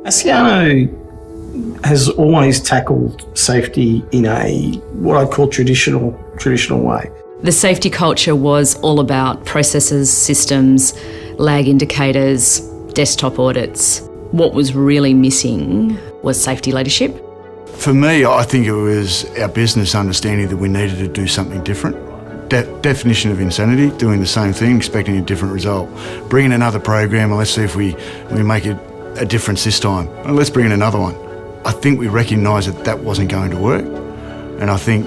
Asciano has always tackled safety in a what I'd call traditional way. The safety culture was all about processes, systems, lag indicators, desktop audits. What was really missing was safety leadership. For me, I think it was our business understanding that we needed to do something different. Definition of insanity, doing the same thing, expecting a different result. Bring in another program and let's see if we make it a difference this time. And let's bring in another one. I think we recognised that wasn't going to work. And I think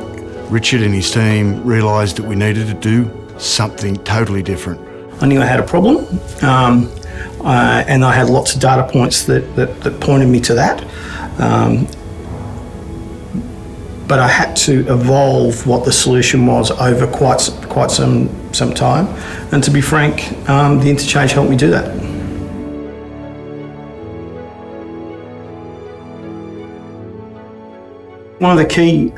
Richard and his team realised that we needed to do something totally different. I knew I had a problem, and I had lots of data points that pointed me to that. But I had to evolve what the solution was over quite some time. And to be frank, the interchange helped me do that. One of the key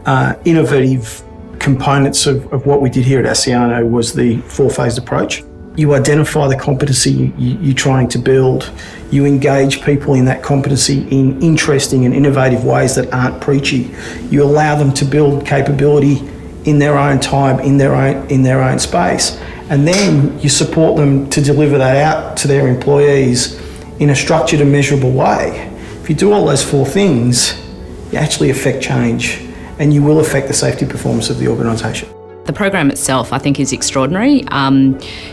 innovative components of what we did here at Asciano was the four-phased approach. You identify the competency you're trying to build. You engage people in that competency in interesting and innovative ways that aren't preachy. You allow them to build capability in their own time, in their own space. And then you support them to deliver that out to their employees in a structured and measurable way. If you do all those four things, you actually affect change and you will affect the safety performance of the organisation. The program itself, I think, is extraordinary.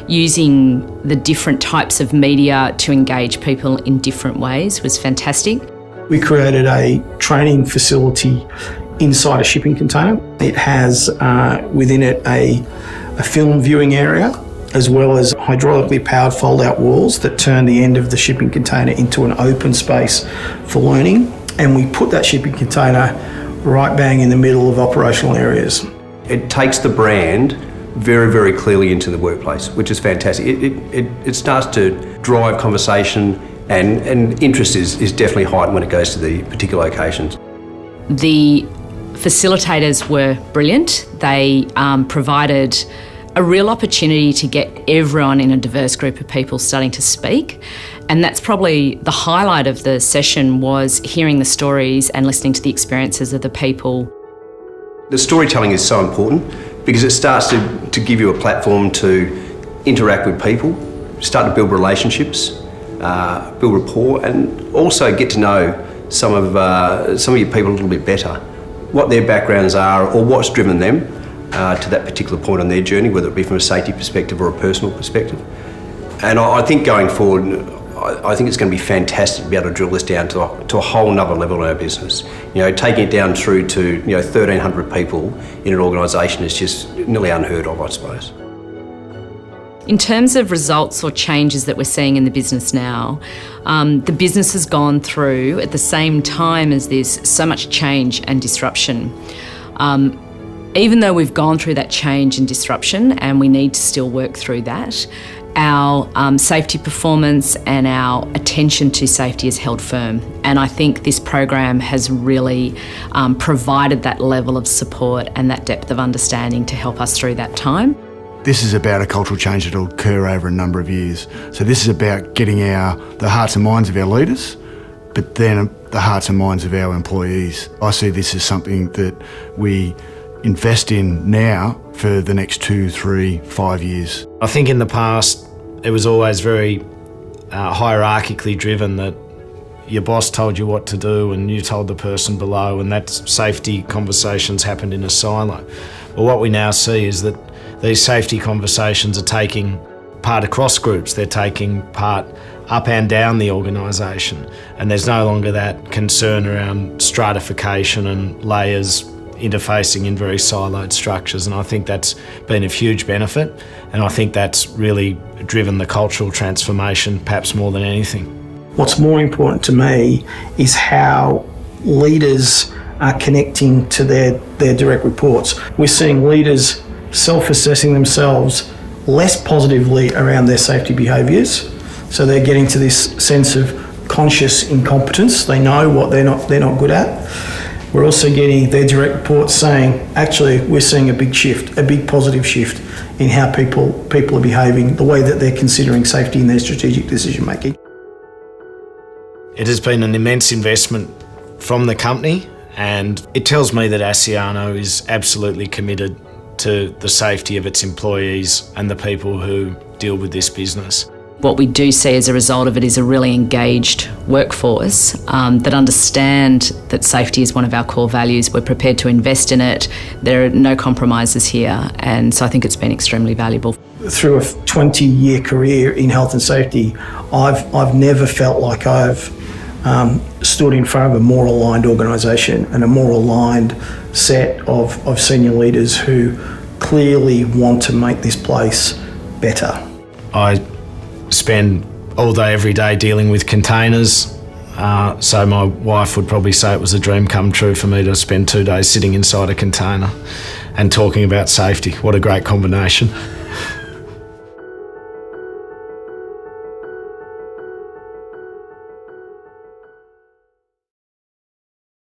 Using the different types of media to engage people in different ways was fantastic. We created a training facility inside a shipping container. It has within it a film viewing area, as well as hydraulically powered fold-out walls that turn the end of the shipping container into an open space for learning. And we put that shipping container right bang in the middle of operational areas. It takes the brand very, very clearly into the workplace, which is fantastic. It starts to drive conversation and interest is definitely heightened when it goes to the particular locations. The facilitators were brilliant. They provided a real opportunity to get everyone in a diverse group of people starting to speak. And that's probably the highlight of the session, was hearing the stories and listening to the experiences of the people. The storytelling is so important because it starts to give you a platform to interact with people, start to build relationships, build rapport, and also get to know some of your people a little bit better, what their backgrounds are or what's driven them to that particular point on their journey, whether it be from a safety perspective or a personal perspective. And I think going forward, I think it's going to be fantastic to be able to drill this down to a whole nother level in our business. You know, taking it down through to 1,300 people in an organisation is just nearly unheard of, I suppose. In terms of results or changes that we're seeing in the business now, the business has gone through, at the same time as this, so much change and disruption. Even though we've gone through that change and disruption, and we need to still work through that, our safety performance and our attention to safety is held firm. And I think this program has really provided that level of support and that depth of understanding to help us through that time. This is about a cultural change that will occur over a number of years. So this is about getting the hearts and minds of our leaders, but then the hearts and minds of our employees. I see this as something that we invest in now for the next 2, 3, 5 years. I think in the past it was always very hierarchically driven, that your boss told you what to do and you told the person below, and that safety conversations happened in a silo. But what we now see is that these safety conversations are taking part across groups, they're taking part up and down the organisation, and there's no longer that concern around stratification and layers interfacing in very siloed structures, and I think that's been a huge benefit, and I think that's really driven the cultural transformation perhaps more than anything. What's more important to me is how leaders are connecting to their direct reports. We're seeing leaders self-assessing themselves less positively around their safety behaviours, so they're getting to this sense of conscious incompetence. They know what they're not good at. We're also getting their direct reports saying, actually, we're seeing a big shift, a big positive shift in how people are behaving, the way that they're considering safety in their strategic decision making. It has been an immense investment from the company, and it tells me that Asciano is absolutely committed to the safety of its employees and the people who deal with this business. What we do see as a result of it is a really engaged workforce that understand that safety is one of our core values. We're prepared to invest in it. There are no compromises here, and so I think it's been extremely valuable. Through a 20-year career in health and safety, I've never felt like I've stood in front of a more aligned organisation and a more aligned set of senior leaders who clearly want to make this place better. I spend all day, every day dealing with containers, so my wife would probably say it was a dream come true for me to spend 2 days sitting inside a container and talking about safety. What a great combination.